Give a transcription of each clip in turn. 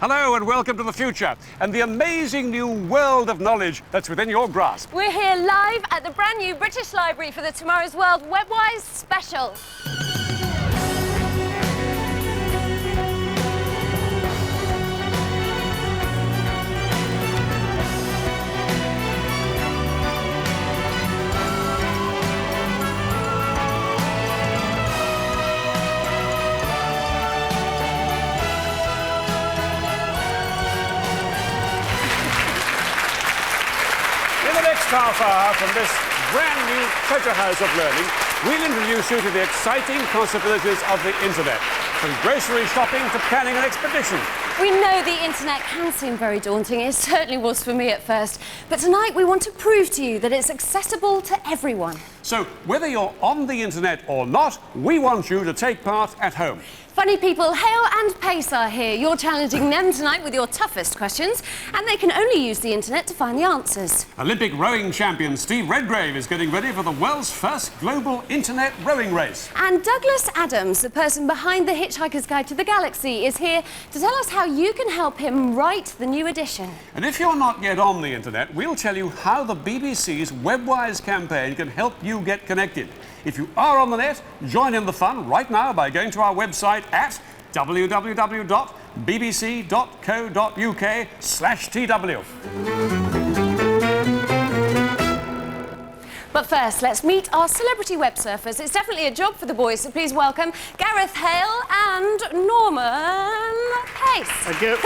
Hello and welcome to the future and the amazing new world of knowledge that's within your grasp. We're here live at the brand new British Library for the Tomorrow's World Webwise special. Half hour from this brand new treasure house of learning, we'll introduce you to the exciting possibilities of the internet, from grocery shopping to planning an expedition. We know the internet can seem very daunting. It certainly was for me at first. But tonight we want to prove to you that it's accessible to everyone. So whether you're on the internet or not, we want you to take part at home. Funny people, Hale and Pace are here. You're challenging them tonight with your toughest questions, and they can only use the internet to find the answers. Olympic rowing champion Steve Redgrave is getting ready for the world's first global internet rowing race. And Douglas Adams, the person behind the Hitchhiker's Guide to the Galaxy, is here to tell us how you can help him write the new edition. And if you're not yet on the internet, we'll tell you how the BBC's Webwise campaign can help you get connected. If you are on the net, join in the fun right now by going to our website at www.bbc.co.uk/TW. But first, let's meet our celebrity web surfers. It's definitely a job for the boys, so please welcome Gareth Hale and Norman Pace. Thank you.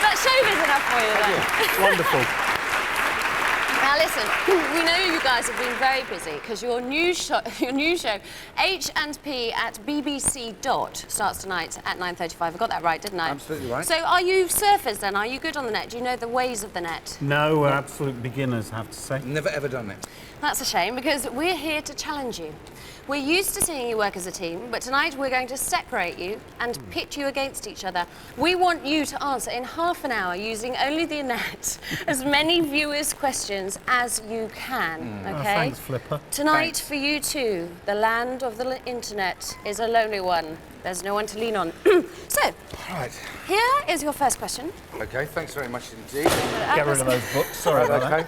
That showbiz enough for you, then? Wonderful. Now listen, we know you guys have been very busy because your new show, H&P at BBC starts tonight at 9:35. I got that right, didn't I? Absolutely right. So are you surfers then? Are you good on the net? Do you know the ways of the net? No, we're absolute beginners, I have to say. Never ever done it. That's a shame because we're here to challenge you. We're used to seeing you work as a team, but tonight we're going to separate you and pit you against each other. We want you to answer in half an hour using only the net as many viewers' questions as you can, Oh, okay? thanks, Flipper. Tonight, Thanks. for you two, the land of the internet is a lonely one. There's no one to lean on. So, Right. here is your first question. Okay, thanks very much indeed. Get rid of those books. Sorry about that.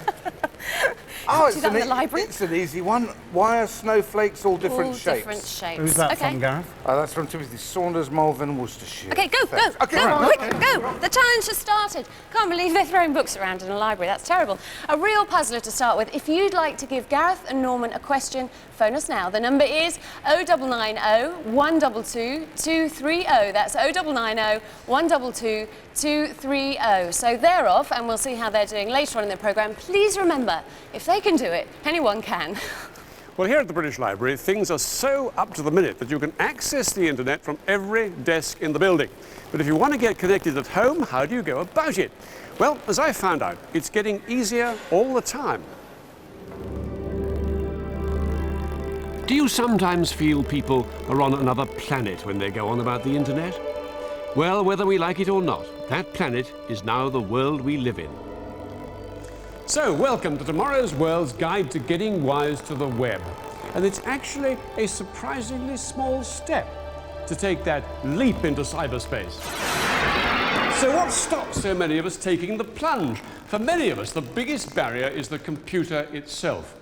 Oh, Do that in the library? It's an easy one. Why are snowflakes all different All shapes? different shapes. Who's that okay. from, Gareth? That's from Timothy Saunders, Malvern, Worcestershire. Okay, go, go, Thanks. Okay, go, right. quick, go. The challenge has started. Can't believe they're throwing books around in a library. That's terrible. A real puzzler to start with. If you'd like to give Gareth and Norman a question, phone us now. The number is 0990 122 230. That's 0990 122 230. So they're off, and we'll see how they're doing later on in the programme. Please remember, if they can do it, anyone can. Well, here at the British Library, things are so up to the minute that you can access the internet from every desk in the building. But if you want to get connected at home, how do you go about it? Well, as I found out, it's getting easier all the time. Do you sometimes feel people are on another planet when they go on about the internet? Well, whether we like it or not, that planet is now the world we live in. So, welcome to tomorrow's World's Guide to Getting Wise to the Web. And it's actually a surprisingly small step to take that leap into cyberspace. So what stops so many of us taking the plunge? For many of us, the biggest barrier is the computer itself.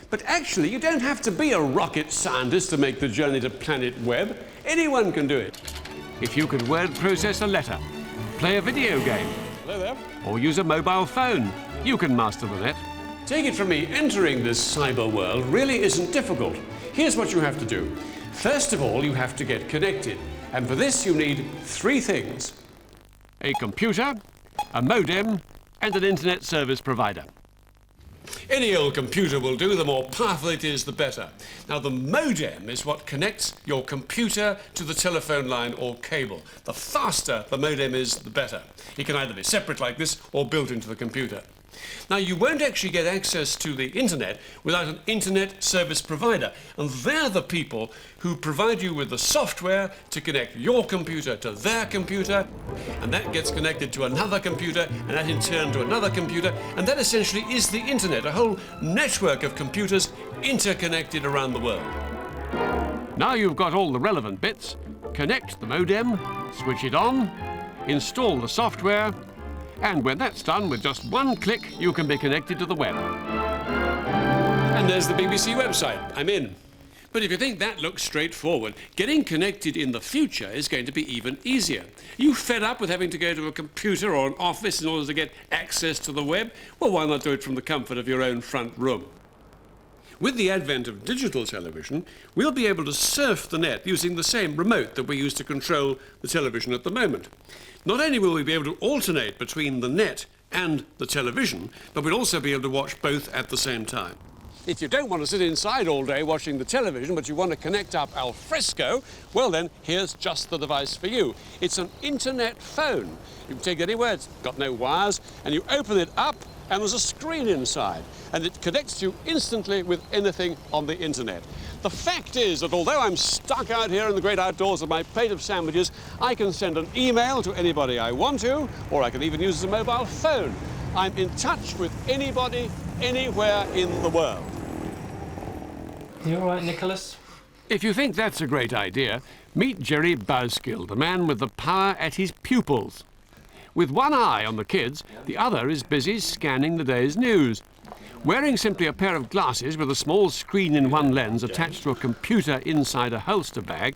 But actually, you don't have to be a rocket scientist to make the journey to Planet Web. Anyone can do it. If you can word process a letter, play a video game, hello there, or use a mobile phone, you can master the net. Take it from me, entering this cyber world really isn't difficult. Here's what you have to do. First of all, you have to get connected. And for this, you need three things: a computer, a modem, and an internet service provider. Any old computer will do. The more powerful it is, the better. Now, the modem is what connects your computer to the telephone line or cable. The faster the modem is, the better. It can either be separate like this or built into the computer. Now, you won't actually get access to the internet without an internet service provider, and they're the people who provide you with the software to connect your computer to their computer, and that gets connected to another computer, and that in turn to another computer, and that essentially is the internet, a whole network of computers interconnected around the world. Now you've got all the relevant bits, connect the modem, switch it on, install the software, and when that's done, with just one click, you can be connected to the web. And there's the BBC website. I'm in. But if you think that looks straightforward, getting connected in the future is going to be even easier. Are you fed up with having to go to a computer or an office in order to get access to the web? Well, why not do it from the comfort of your own front room? With the advent of digital television, we'll be able to surf the net using the same remote that we use to control the television at the moment. Not only will we be able to alternate between the net and the television, but we'll also be able to watch both at the same time. If you don't want to sit inside all day watching the television, but you want to connect up al fresco, well then, here's just the device for you. It's an internet phone. You can take it anywhere, it's got no wires, and you open it up, and there's a screen inside, and it connects you instantly with anything on the internet. The fact is that although I'm stuck out here in the great outdoors with my plate of sandwiches, I can send an email to anybody I want to, or I can even use a mobile phone. I'm in touch with anybody, anywhere in the world. You all right, Nicholas? If you think that's a great idea, meet Jerry Bouskill, the man with the power at his pupils. With one eye on the kids, the other is busy scanning the day's news. Wearing simply a pair of glasses with a small screen in one lens attached to a computer inside a holster bag,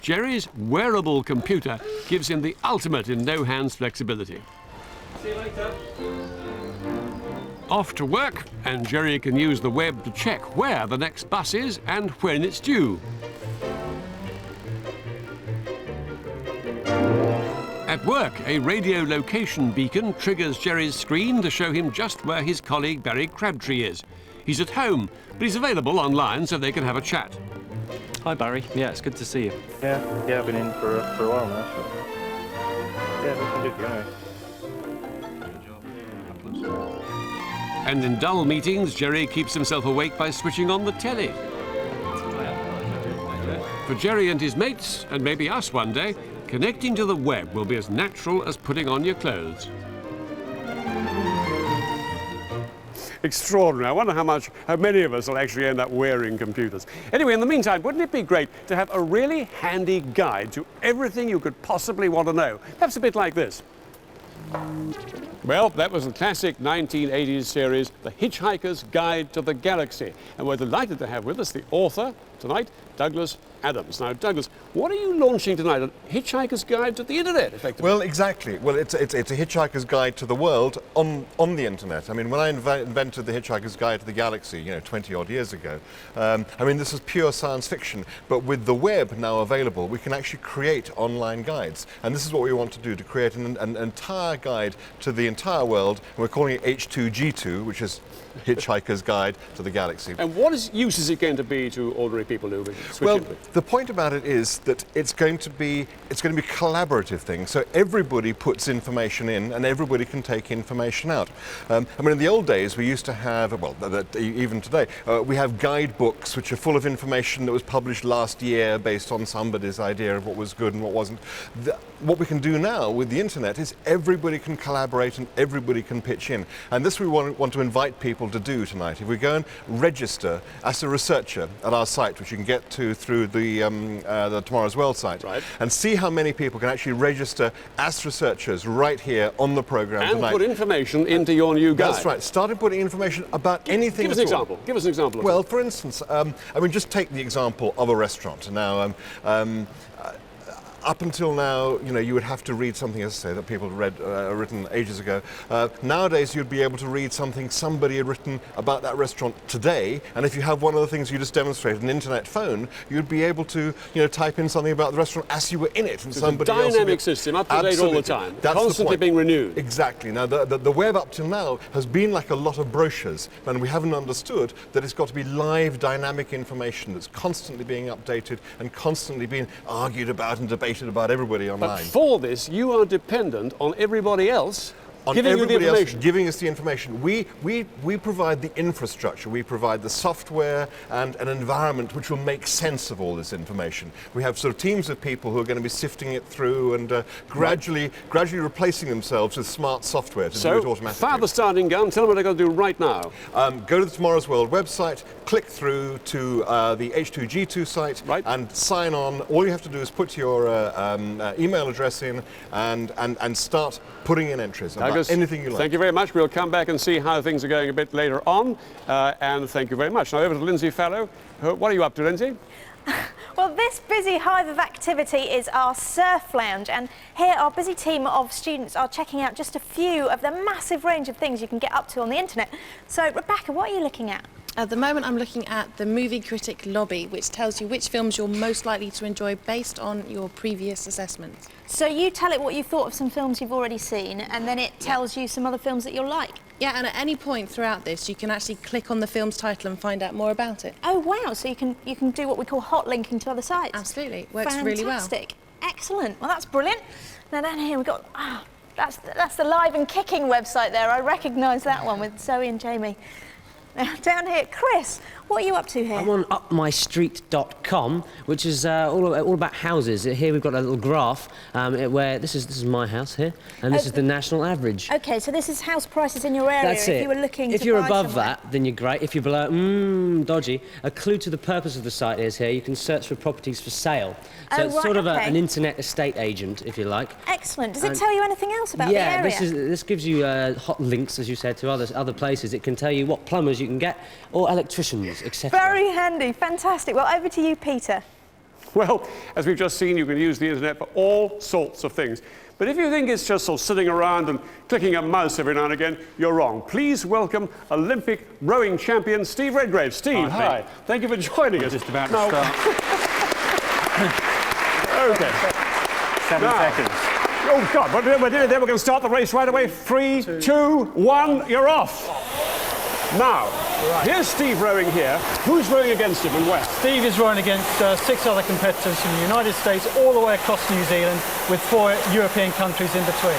Jerry's wearable computer gives him the ultimate in no-hands flexibility. See you later. Off to work, and Jerry can use the web to check where the next bus is and when it's due. At work, a radio location beacon triggers Jerry's screen to show him just where his colleague Barry Crabtree is. He's at home, but he's available online so they can have a chat. Hi, Barry. Yeah, it's good to see you. Yeah, I've been in for a while now. So. Yeah, we can do it. And in dull meetings, Jerry keeps himself awake by switching on the telly. For Jerry and his mates, and maybe us one day, connecting to the web will be as natural as putting on your clothes. Extraordinary. I wonder how many of us will actually end up wearing computers. Anyway, in the meantime, wouldn't it be great to have a really handy guide to everything you could possibly want to know? Perhaps a bit like this. Well, that was the classic 1980s series, The Hitchhiker's Guide to the Galaxy. And we're delighted to have with us the author tonight, Douglas Adams. Now, Douglas, what are you launching tonight? A Hitchhiker's Guide to the Internet, effectively? Well, exactly. Well, it's a Hitchhiker's Guide to the world on the Internet. I mean, when I invented the Hitchhiker's Guide to the Galaxy, 20-odd years ago, this is pure science fiction. But with the web now available, we can actually create online guides. And this is what we want to do, to create an entire guide to the entire world. And we're calling it H2G2, which is Hitchhiker's Guide to the Galaxy. And what use is it going to be to ordinary people who will switch Well, into it? the point about it is that it's going to be a collaborative thing. So everybody puts information in, and everybody can take information out. In the old days, we used to have, even today, we have guidebooks which are full of information that was published last year based on somebody's idea of what was good and what wasn't. What we can do now with the internet is everybody can collaborate and everybody can pitch in. And this we want to invite people to do tonight. If we go and register as a researcher at our site, which you can get to through the Tomorrow's World site, right, and see how many people can actually register as researchers right here on the program and tonight. Put information into your new guide. That's right. Started putting information about anything. Give us an example. Give us an example. Well, for instance, just take the example of a restaurant. Now, up until now, you would have to read something, as I say, that people had written ages ago. Nowadays, you'd be able to read something somebody had written about that restaurant today, and if you have one of the things you just demonstrated, an internet phone, you'd be able to, type in something about the restaurant as you were in it, and somebody else. It's a dynamic system, up to date all the time, constantly being renewed. Exactly. Now, the web up till now has been like a lot of brochures, and we haven't understood that it's got to be live, dynamic information that's constantly being updated and constantly being argued about and debated about everybody online. But for this, you are dependent on everybody else on Giving you the everybody else information. giving us the information. We provide the infrastructure, we provide the software and an environment which will make sense of all this information. We have sort of teams of people who are going to be sifting it through and gradually replacing themselves with smart software to do it So, automatically. fire the starting gun. Tell them what they've got to do right now. Go to the Tomorrow's World website, click through to the H2G2 site, Right. and sign on. All you have to do is put your email address in and start putting in entries about Douglas, anything you like. thank you very much. We'll come back and see how things are going a bit later on. And thank you very much. Now over to Lindsay Fallow. What are you up to, Lindsay? Well, this busy hive of activity is our surf lounge, and here our busy team of students are checking out just a few of the massive range of things you can get up to on the internet. So, Rebecca, what are you looking at? At the moment, I'm looking at the Movie Critic Lobby, which tells you which films you're most likely to enjoy based on your previous assessments. So you tell it what you thought of some films you've already seen, and then it tells you some other films that you'll like. Yeah, and at any point throughout this, you can actually click on the film's title and find out more about it. Oh wow! So you can do what we call hot linking to other sites. Absolutely, it works really well. Fantastic, excellent. Well, that's brilliant. Now down here we've got that's the Live and Kicking website there. I recognise that one with Zoe and Jamie. Now down here, Chris, what are you up to here? I'm on upmystreet.com, which is all about houses. Here we've got a little graph where this is my house here, and this is the national average. Okay, so this is house prices in your area. That's it. If you were looking if to you're buy above somewhere. that, then you're great. If you're below, dodgy. A clue to the purpose of the site is here. You can search for properties for sale. So Oh, it's right, sort of okay. an internet estate agent, if you like. Excellent. Does it And- tell you anything else about Yeah, the area? this gives you hot links, as you said, to other places. It can tell you what plumbers you can get, or electricians, etc. Very handy, fantastic. Well, over to you, Peter. Well, as we've just seen, you can use the internet for all sorts of things. But if you think it's just sort of sitting around and clicking a mouse every now and again, you're wrong. Please welcome Olympic rowing champion Steve Redgrave. Steve, hi. Thank you for joining us. Just about to Now- start. Okay. 7 Now- seconds. Oh, God, we're going to start the race right away. 3, 2, 1, you're off. Now, here's Steve rowing here. Who's rowing against him and where? Steve is rowing against 6 other competitors from the United States all the way across New Zealand, with 4 European countries in between.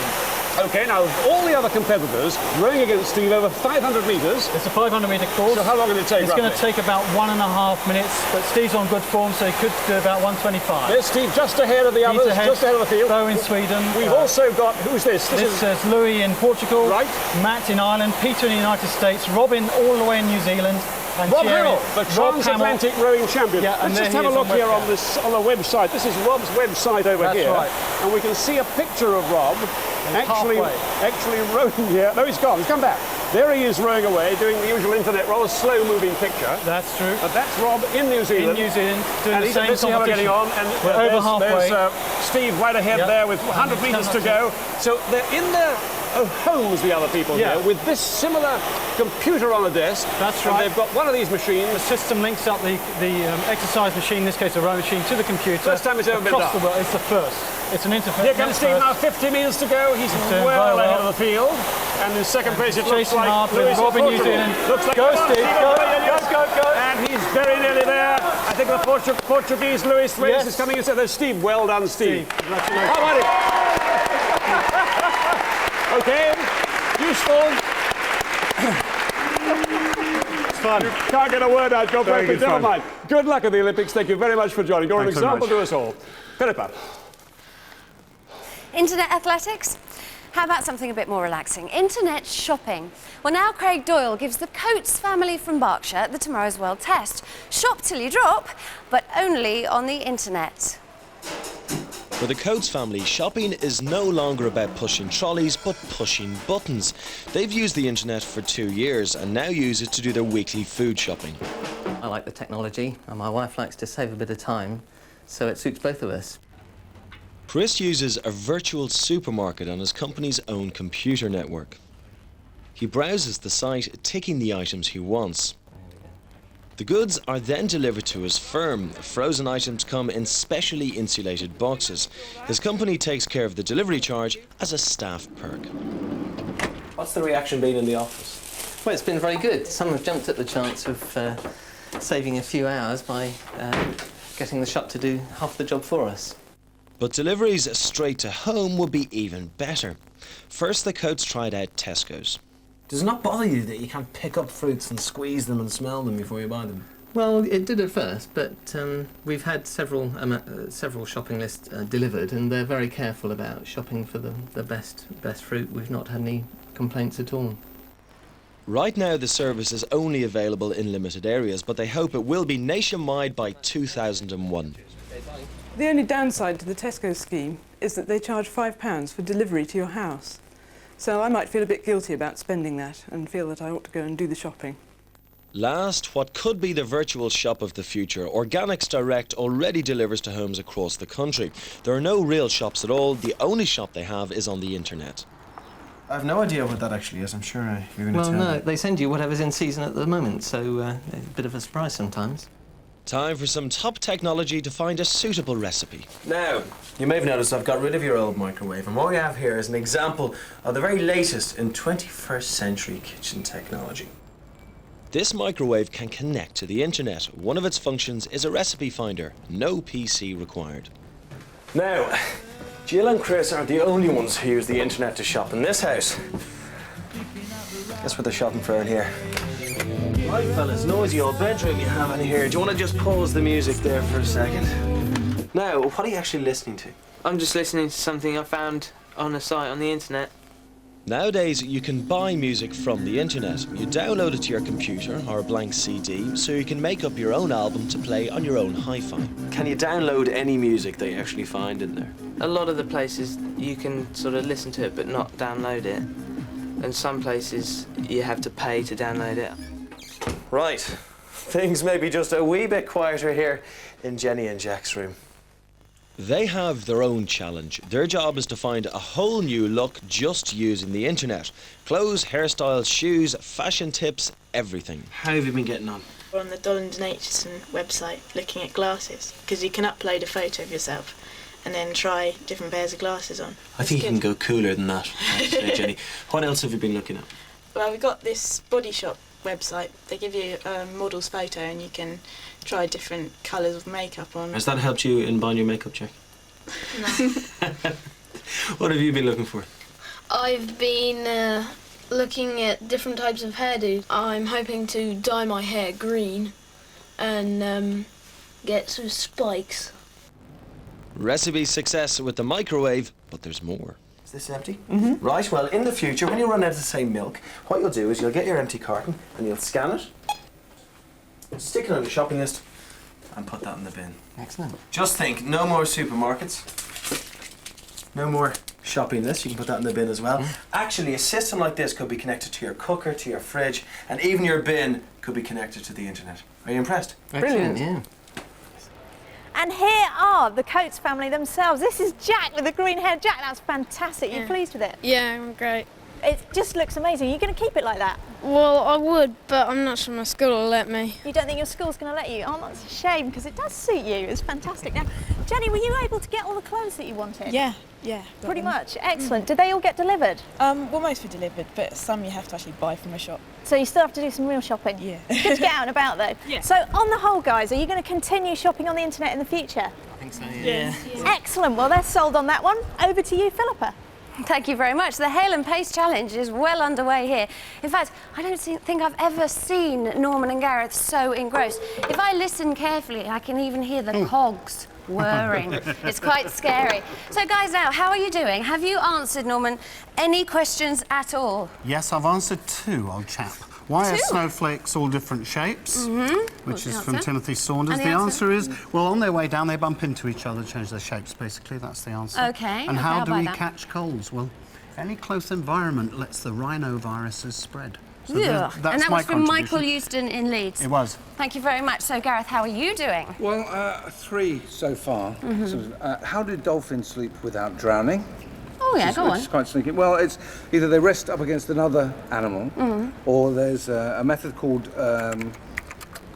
Okay, now, all the other competitors rowing against Steve over 500 metres. It's a 500-metre course. So how long will it take, It's going to roughly? take about 1.5 minutes, but Steve's on good form, so he could do about 1:25. There's Steve just ahead of the He's others, ahead. just ahead of the field. Bo in Sweden. We've also got, who's this? This is Louis in Portugal, Right. Matt in Ireland, Peter in the United States, Robin all the way in New Zealand, and Rob Jerry. Hamill, the Rob transatlantic rowing champion. Yeah, and Let's just there have a he is look on here webcam. on the website. This is Rob's website over That's here. right. And we can see a picture of Rob actually rowing here. No, he's gone. He's come back. There he is rowing away, doing the usual internet roll, a slow-moving picture. That's true. But that's Rob in New In Zealand. New Zealand, doing And the he's same let's see how we're getting competition. on. And We're over there's halfway. Steve right ahead Yep. there with 100 And metres to he's go. So they're in their homes, the other people Yeah. here, with this similar computer on a desk. That's And right. they've got one of these machines. The system links up the exercise machine, in this case a rowing machine, to the computer. First time it's ever been across done. the world. It's the first. It's an interface. Here comes Steve now, 50 metres to go. He's doing well very ahead well. of the field. And in second place, it looks Chasing like hard with Lewis Rob in New Portugal. Zealand. Looks like Go, come on, Steve, Steve, go, yes. go. And he's very nearly there. I think the Portuguese Luis Yes. is coming in. So there's Steve. Well done, Steve. Congratulations. How about it? Okay. Useful. It's fun. Can't get a word out. Go Very back, but good never fun. mind. Good luck at the Olympics. Thank you very much for joining. You're an Thanks very example much. to us all. Philippa. Internet athletics? How about something a bit more relaxing? Internet shopping. Well, now Craig Doyle gives the Coates family from Berkshire the Tomorrow's World test. Shop till you drop, but only on the internet. For the Coates family, shopping is no longer about pushing trolleys, but pushing buttons. They've used the internet for 2 years and now use it to do their weekly food shopping. I like the technology, and my wife likes to save a bit of time, so it suits both of us. Chris uses a virtual supermarket on his company's own computer network. He browses the site, ticking the items he wants. The goods are then delivered to his firm. Frozen items come in specially insulated boxes. His company takes care of the delivery charge as a staff perk. What's the reaction been in the office? Well, it's been very good. Some have jumped at the chance of saving a few hours by getting the shop to do half the job for us. But deliveries straight to home would be even better. First, the Coates tried out Tesco's. Does it not bother you that you can't pick up fruits and squeeze them and smell them before you buy them? Well, it did at first, but we've had several shopping lists delivered, and they're very careful about shopping for the best fruit. We've not had any complaints at all. Right now, the service is only available in limited areas, but they hope it will be nationwide by 2001. The only downside to the Tesco scheme is that they charge £5 for delivery to your house. So I might feel a bit guilty about spending that and feel that I ought to go and do the shopping. Last, what could be the virtual shop of the future, Organics Direct already delivers to homes across the country. There are no real shops at all. The only shop they have is on the internet. I have no idea what that actually is. I'm sure you're going to tell me. Well, no, they send you whatever's in season at the moment, so a bit of a surprise sometimes. Time for some top technology to find a suitable recipe. Now, you may have noticed I've got rid of your old microwave, and what we have here is an example of the very latest in 21st century kitchen technology. This microwave can connect to the internet. One of its functions is a recipe finder. No PC required. Now, Jill and Chris aren't the only ones who use the internet to shop in this house. Guess what they're shopping for in here? Right, fellas, noisy old bedroom you have in here. Do you want to just pause the music there for a second? Now, what are you actually listening to? I'm just listening to something I found on a site on the internet. Nowadays, you can buy music from the internet. You download it to your computer or a blank CD, so you can make up your own album to play on your own hi-fi. Can you download any music that you actually find in there? A lot of the places you can sort of listen to it but not download it. And some places you have to pay to download it. Right. Things may be just a wee bit quieter here in Jenny and Jack's room. They have their own challenge. Their job is to find a whole new look just using the internet. Clothes, hairstyles, shoes, fashion tips, everything. How have you been getting on? We're on the Dolland and Aitchison website looking at glasses, because you can upload a photo of yourself and then try different pairs of glasses on. I think you can go cooler than that, Jenny. What else have you been looking at? Well, we've got this Body Shop website. They give you a model's photo and you can try different colours of makeup on. Has that helped you in buying your makeup, Jack? No. What have you been looking for? I've been looking at different types of hairdo. I'm hoping to dye my hair green and get some spikes. Recipe success with the microwave, but there's more. Is this empty? Mm-hmm. Right, well, in the future, when you run out of the same milk, what you'll do is you'll get your empty carton and you'll scan it, stick it on your shopping list, and put that in the bin. Excellent. Just think, no more supermarkets, no more shopping lists, you can put that in the bin as well. Actually, a system like this could be connected to your cooker, to your fridge, and even your bin could be connected to the internet. Are you impressed? Brilliant, yeah. And here are the Coates family themselves. This is Jack with the green hair. Jack, that's fantastic. Yeah. You pleased with it? Yeah, I'm great. It just looks amazing. Are you going to keep it like that? Well, I would, but I'm not sure my school will let me. You don't think your school's going to let you? Oh, that's a shame, because it does suit you. It's fantastic. Now, Jenny, were you able to get all the clothes that you wanted? Yeah. Pretty much. Excellent. Did they all get delivered? Well, most were delivered, but some you have to actually buy from a shop. So you still have to do some real shopping? Yeah. Good to get out and about, though. Yeah. So, on the whole, guys, are you going to continue shopping on the internet in the future? I think so, yeah. Excellent. Well, they're sold on that one. Over to you, Philippa. Thank you very much. The Hale Pace challenge is well underway here. In fact, I don't think I've ever seen Norman and Gareth so engrossed. If I listen carefully, I can even hear the cogs whirring. It's quite scary. So, guys, now, how are you doing? Have you answered, Norman, any questions at all? Yes, I've answered two, old chap. Why are snowflakes all different shapes? Which is from Timothy Saunders. And the answer is, well, on their way down, they bump into each other, change their shapes, basically. That's the answer. Okay. And how I'll do buy we that. catch colds? Well, any close environment lets the rhinoviruses spread. So Yeah. that's And that my was from Michael contribution. Euston in Leeds. It was. Thank you very much. So, Gareth, how are you doing? Well, 3 so far. How do dolphins sleep without drowning? Oh, yeah, go on. It's quite sneaky. Well, it's either they rest up against another animal, or there's a method called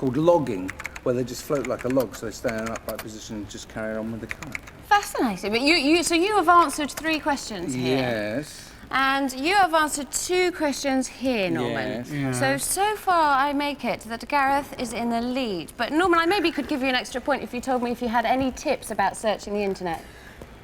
logging, where they just float like a log, so they stay in an upright position and just carry on with the current. Fascinating. But so you have answered 3 questions here. Yes. And you have answered 2 questions here, Norman. Yes. So far I make it that Gareth is in the lead. But Norman, I maybe could give you an extra point if you told me if you had any tips about searching the internet.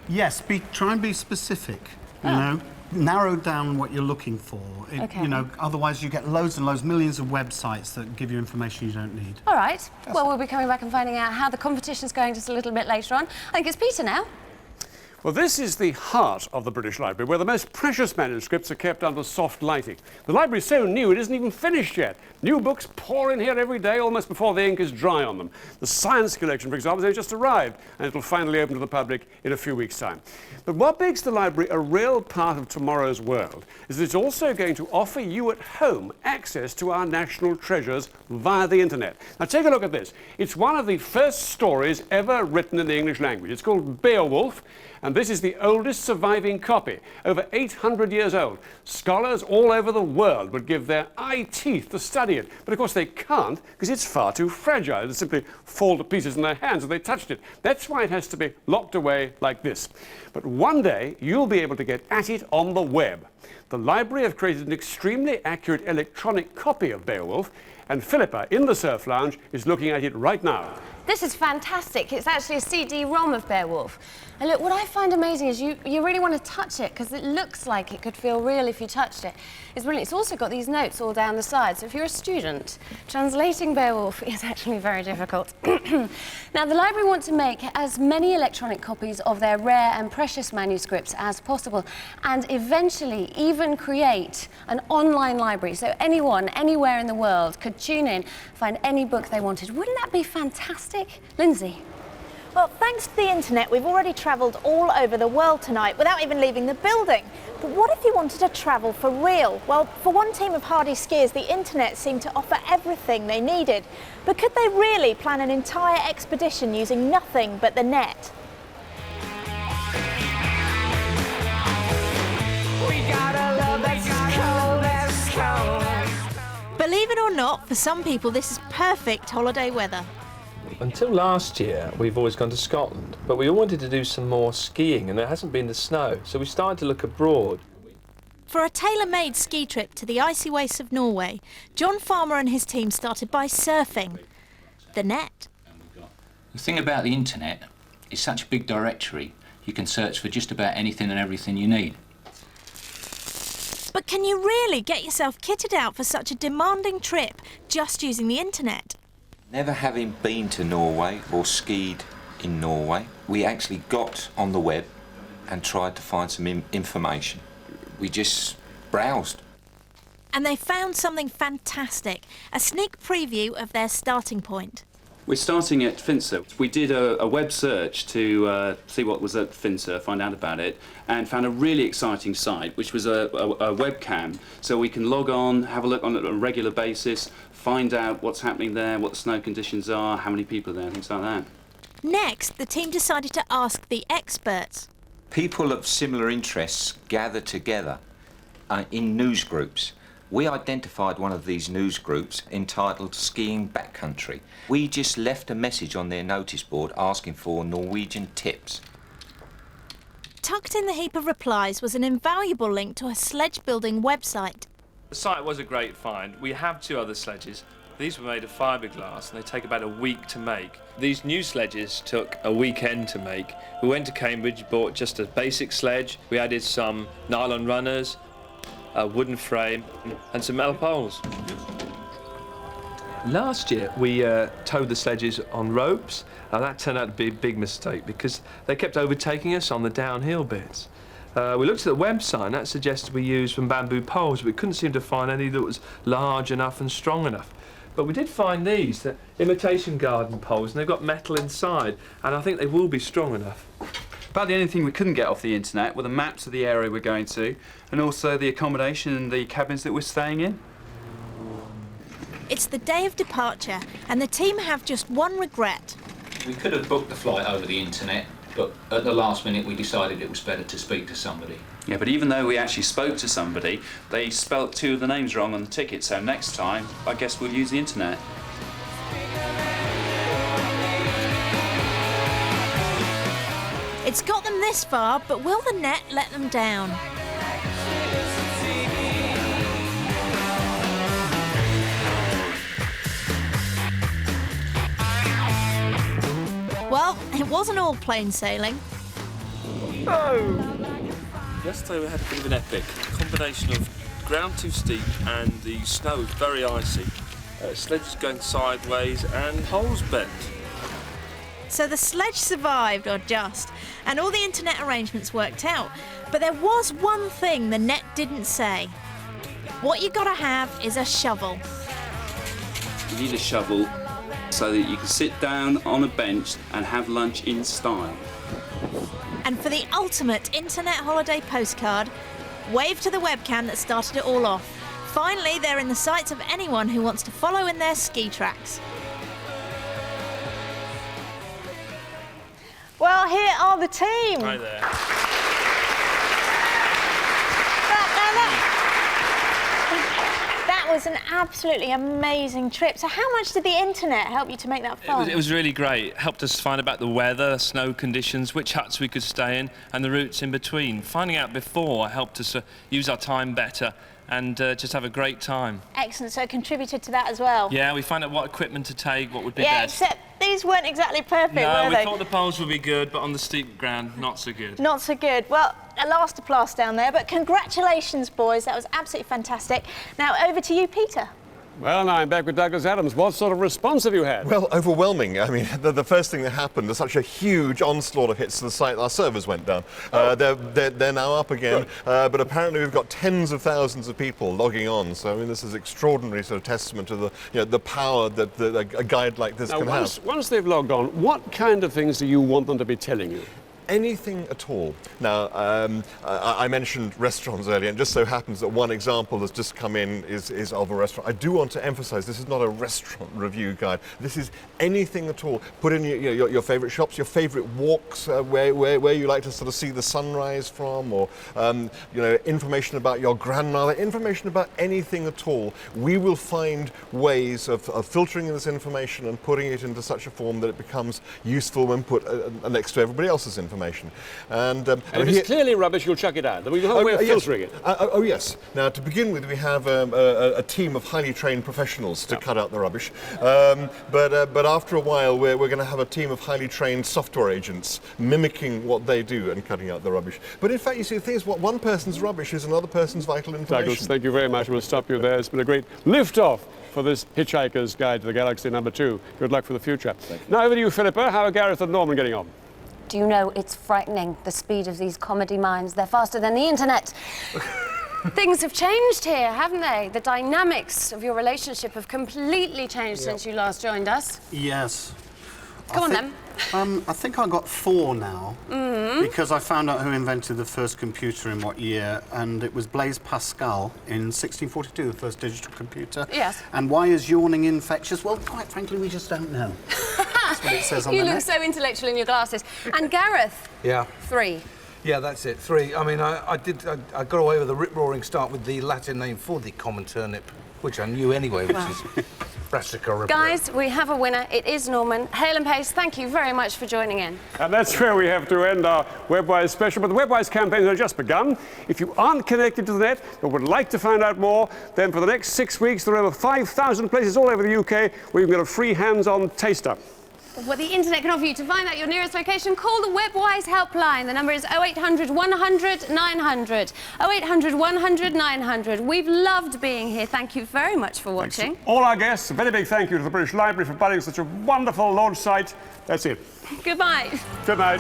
Yes, try and be specific. You know, narrow down what you're looking for. Okay. You know, otherwise you get loads and loads, millions of websites that give you information you don't need. All right. Well, we'll be coming back and finding out how the competition's going just a little bit later on. I think it's Peter now. Well, this is the heart of the British Library, where the most precious manuscripts are kept under soft lighting. The library's so new it isn't even finished yet. New books pour in here every day, almost before the ink is dry on them. The science collection, for example, has just arrived, and it'll finally open to the public in a few weeks' time. But what makes the library a real part of tomorrow's world is that it's also going to offer you at home access to our national treasures via the internet. Now, take a look at this. It's one of the first stories ever written in the English language. It's called Beowulf. And this is the oldest surviving copy, over 800 years old. Scholars all over the world would give their eye teeth to study it. But of course they can't, because it's far too fragile. It'd simply fall to pieces in their hands if they touched it. That's why it has to be locked away like this. But one day you'll be able to get at it on the web. The library have created an extremely accurate electronic copy of Beowulf, and Philippa in the Surf Lounge is looking at it right now. This is fantastic. It's actually a CD-ROM of Beowulf. And look, what I find amazing is you really want to touch it because it looks like it could feel real if you touched it. It's brilliant. It's also got these notes all down the side. So if you're a student, translating Beowulf is actually very difficult. Now, the library want to make as many electronic copies of their rare and precious manuscripts as possible, and eventually even create an online library so anyone, anywhere in the world could tune in, find any book they wanted. Wouldn't that be fantastic? Lindsay? Well, thanks to the internet, we've already travelled all over the world tonight without even leaving the building. But what if you wanted to travel for real? Well, for one team of hardy skiers, the internet seemed to offer everything they needed. But could they really plan an entire expedition using nothing but the net? We gotta love that's cold. Believe it or not, for some people this is perfect holiday weather. Until last year, we've always gone to Scotland, but we all wanted to do some more skiing and there hasn't been the snow, so we started to look abroad. For a tailor-made ski trip to the icy wastes of Norway, John Farmer and his team started by surfing the net. The thing about the internet is such a big directory, you can search for just about anything and everything you need. But can you really get yourself kitted out for such a demanding trip just using the internet? Never having been to Norway or skied in Norway, we actually got on the web and tried to find some information. We just browsed. And they found something fantastic, a sneak preview of their starting point. We're starting at Finser. We did a web search to see what was at Finser, find out about it, and found a really exciting site, which was a webcam. So we can log on, have a look on it on a regular basis, find out what's happening there, what the snow conditions are, how many people are there, things like that. Next, the team decided to ask the experts. People of similar interests gather together in news groups. We identified one of these news groups entitled Skiing Backcountry. We just left a message on their notice board asking for Norwegian tips. Tucked in the heap of replies was an invaluable link to a sledge building website. The site was a great find. We have 2 other sledges. These were made of fiberglass and they take about a week to make. These new sledges took a weekend to make. We went to Cambridge, bought just a basic sledge. We added some nylon runners, a wooden frame and some metal poles. Last year we towed the sledges on ropes. Now that turned out to be a big mistake because they kept overtaking us on the downhill bits. We looked at the website and that suggested we use some bamboo poles, but we couldn't seem to find any that was large enough and strong enough. But we did find these, the imitation garden poles, and they've got metal inside, and I think they will be strong enough. About the only thing we couldn't get off the internet were the maps of the area we're going to, and also the accommodation and the cabins that we're staying in. It's the day of departure, and the team have just one regret. We could have booked the flight over the internet, but at the last minute we decided it was better to speak to somebody. Yeah, but even though we actually spoke to somebody, they spelt 2 of the names wrong on the ticket, so next time, I guess we'll use the internet. It's got them this far, but will the net let them down? Well, it wasn't all plain sailing. Oh! yesterday we had a bit of an epic. A combination of ground too steep and the snow was very icy. Sledges going sideways and holes bent. So the sledge survived, or just, and all the internet arrangements worked out. But there was one thing the net didn't say. What you gotta have is a shovel. You need a shovel so that you can sit down on a bench and have lunch in style. And for the ultimate internet holiday postcard, wave to the webcam that started it all off. Finally, they're in the sights of anyone who wants to follow in their ski tracks. Well, here are the team. Hi there. That was an absolutely amazing trip. So how much did the internet help you to make that fun? It was really great. It helped us find about the weather, snow conditions, which huts we could stay in, and the routes in between. Finding out before helped us use our time better and just have a great time. Excellent, so it contributed to that as well. Yeah, we found out what equipment to take, what would be yeah, best. Except these weren't exactly perfect, no, were we they? thought the poles would be good, but on the steep ground, not so good. Not so good. Well, a last applause down there, but congratulations, boys. That was absolutely fantastic. Now, over to you, Peter. Well, now I'm back with Douglas Adams. What sort of response have you had? Well, overwhelming. I mean, the first thing that happened was such a huge onslaught of hits to the site, our servers went down. They're now up again, but apparently we've got tens of thousands of people logging on. So, I mean, this is extraordinary sort of testament to the power that a guide like this can have. Once they've logged on, what kind of things do you want them to be telling you? Anything at all. Now, I mentioned restaurants earlier, and just so happens that one example that's just come in is of a restaurant. I do want to emphasise this is not a restaurant review guide. This is anything at all. Put in your favourite shops, your favourite walks, where you like to sort of see the sunrise from, or information about your grandmother, information about anything at all. We will find ways of filtering this information and putting it into such a form that it becomes useful when put next to everybody else's information. And if it's clearly rubbish, you'll chuck it out. We have a way of filtering it. Yes. Now, to begin with, we have a team of highly trained professionals to cut out the rubbish. But after a while, we're going to have a team of highly trained software agents mimicking what they do and cutting out the rubbish. But in fact, you see, the thing is, what one person's rubbish is another person's vital information. Douglas, thank you very much. We'll stop you there. It's been a great lift-off for this Hitchhiker's Guide to the Galaxy #2. Good luck for the future. Now over to you, Philippa. How are Gareth and Norman getting on? Do you know, it's frightening, the speed of these comedy minds. They're faster than the internet. Things have changed here, haven't they? The dynamics of your relationship have completely changed since you last joined us. Yes. Go on then. I think I got 4 now, because I found out who invented the first computer in what year, and it was Blaise Pascal in 1642, the first digital computer. Yes. And why is yawning infectious? Well, quite frankly, we just don't know. That's what it says on the You look net. so intellectual in your glasses. And Gareth? Yeah. 3. Yeah, that's it. 3. I mean, I got away with a rip-roaring start with the Latin name for the common turnip, which I knew anyway, which is Brassica riparo. Guys, we have a winner. It is Norman. Hale Pace, thank you very much for joining in. And that's where we have to end our Webwise special. But the Webwise campaign has just begun. If you aren't connected to the net but would like to find out more, then for the next 6 weeks, there are over 5,000 places all over the UK where you can get a free hands-on taster. What the internet can offer you. To find out your nearest location, call the Webwise helpline. The number is 0800 100 900. 0800 100 900. We've loved being here. Thank you very much for watching. All our guests, a very big thank you to the British Library for building such a wonderful launch site. That's it. Goodbye. Good night.